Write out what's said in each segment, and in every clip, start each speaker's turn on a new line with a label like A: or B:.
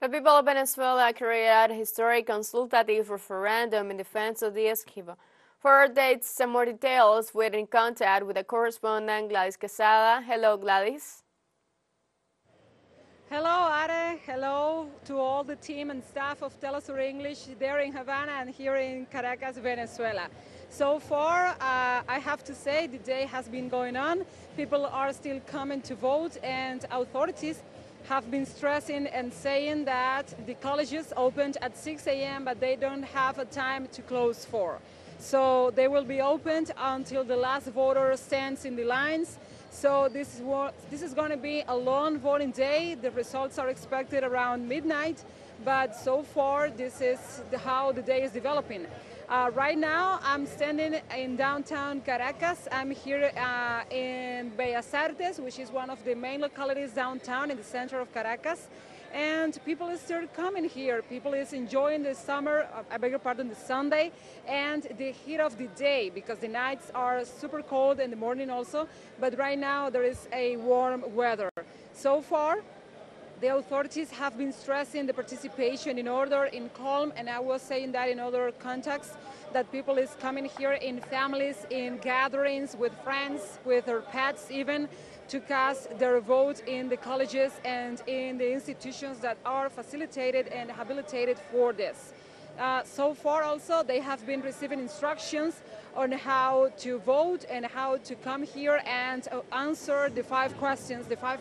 A: The people of Venezuela carried out a historic consultative referendum in defense of the Essequibo. For dates and more details, we're in contact with the correspondent Gladys Quesada. Hello, Gladys.
B: Hello, Are. Hello to all the team and staff of teleSUR English there in Havana and here in Caracas, Venezuela. So far, I have to say the day has been going on. People are still coming to vote, and authorities have been stressing and saying that the colleges opened at 6 a.m. but they don't have a time to close for. So they will be opened until the last voter stands in the lines. So this is going to be a long voting day. The results are expected around midnight, but so far this is how the day is developing. Right now I'm standing in downtown Caracas. I'm here in Bellas Artes, which is one of the main localities downtown in the center of Caracas. And people is still coming here. People is enjoying the summer, I beg your pardon, the Sunday, and the heat of the day, because the nights are super cold in the morning also, but right now there is a warm weather. So far, the authorities have been stressing the participation in order, in calm, and I was saying that in other contexts, that people is coming here in families, in gatherings, with friends, with their pets even, to cast their vote in the colleges and in the institutions that are facilitated and habilitated for this. So far also they have been receiving instructions on how to vote and how to come here and answer the five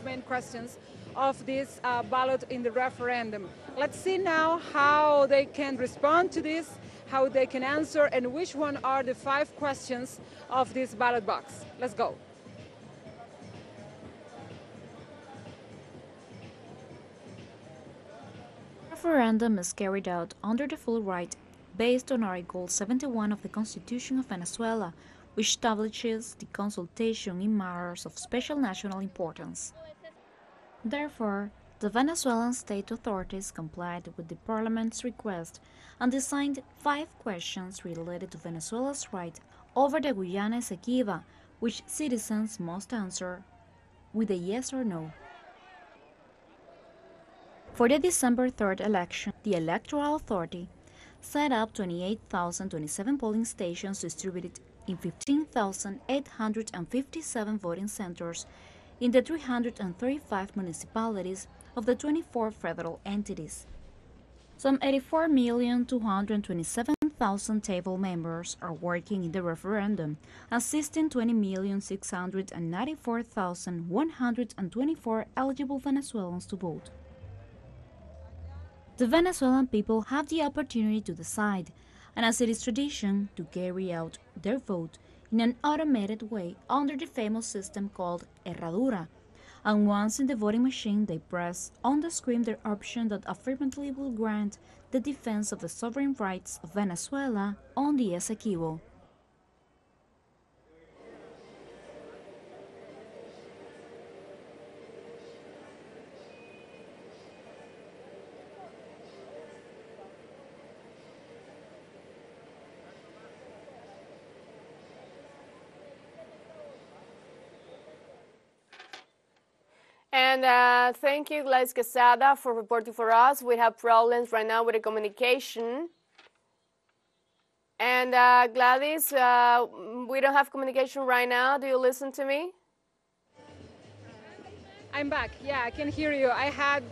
B: main questions of this ballot in the referendum. Let's see now how they can respond to this, how they can answer, and which one are the 5 questions of this ballot box. Let's go.
C: The referendum is carried out under the full right based on Article 71 of the Constitution of Venezuela, which establishes the consultation in matters of special national importance. Therefore, the Venezuelan state authorities complied with the parliament's request and designed 5 questions related to Venezuela's right over the Guyana Essequibo, which citizens must answer with a yes or no. For the December 3rd election, the Electoral Authority set up 28,027 polling stations distributed in 15,857 voting centers in the 335 municipalities of the 24 federal entities. Some 84,227,000 table members are working in the referendum, assisting 20,694,124 eligible Venezuelans to vote. The Venezuelan people have the opportunity to decide, and as it is tradition, to carry out their vote in an automated way under the famous system called herradura. And once in the voting machine, they press on the screen their option that affirmatively will grant the defense of the sovereign rights of Venezuela on the Essequibo.
A: And thank you, Gladys Quesada, for reporting for us. We have problems right now with the communication. And Gladys, we don't have communication right now. Do you listen to me?
B: I'm back. Yeah, I can hear you. I had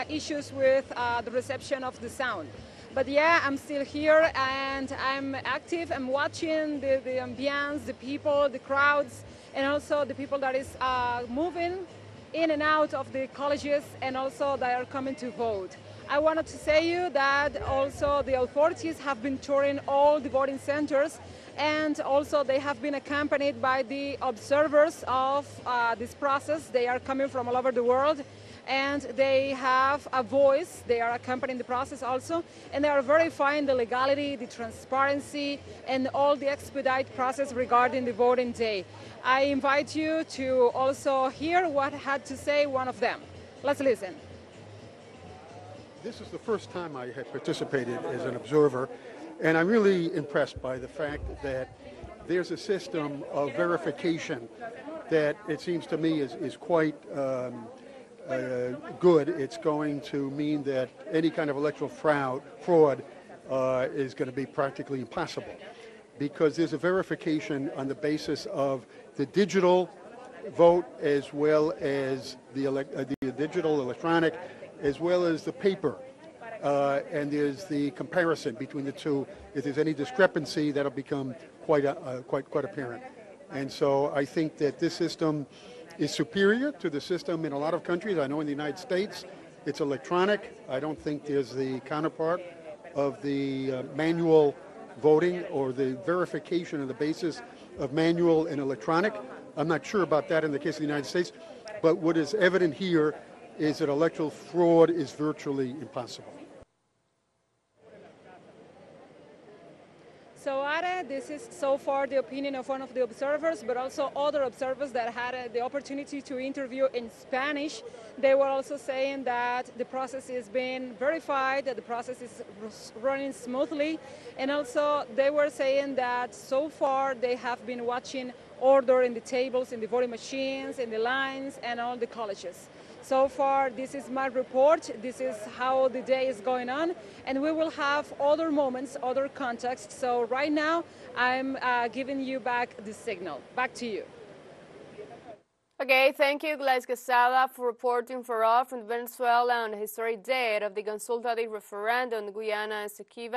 B: issues with the reception of the sound. But yeah, I'm still here and I'm active. I'm watching the ambience, the people, the crowds, and also the people that is moving in and out of the colleges and also that are coming to vote. I wanted to say you that also the authorities have been touring all the voting centers, and also they have been accompanied by the observers of this process. They are coming from all over the world and they have a voice. They are accompanying the process also, and they are verifying the legality, the transparency, and all the expedite process regarding the voting day. I invite you to also hear what had to say one of them. Let's listen.
D: This is the first time I had participated as an observer, and I'm really impressed by the fact that there's a system of verification that it seems to me is quite good. It's going to mean that any kind of electoral fraud is going to be practically impossible, because there's a verification on the basis of the digital vote as well as the digital electronic as well as the paper. And there's the comparison between the two. If there's any discrepancy, that'll become quite apparent. And so I think that this system is superior to the system in a lot of countries. I know in the United States it's electronic. I don't think there's the counterpart of the manual voting or the verification on the basis of manual and electronic. I'm not sure about that in the case of the United States, but what is evident here is that electoral fraud is virtually impossible.
B: So, Ara, this is so far the opinion of one of the observers, but also other observers that had the opportunity to interview in Spanish. They were also saying that the process is being verified, that the process is running smoothly, and also they were saying that so far they have been watching order in the tables, in the voting machines, in the lines, and all the colleges. So far, this is my report. This is how the day is going on. And we will have other moments, other contexts. So right now, I'm giving you back the signal. Back to you.
A: Okay, thank you, Gladys Quesada, for reporting for us from Venezuela on the historic date of the consultative referendum in Guyana, Essequibo.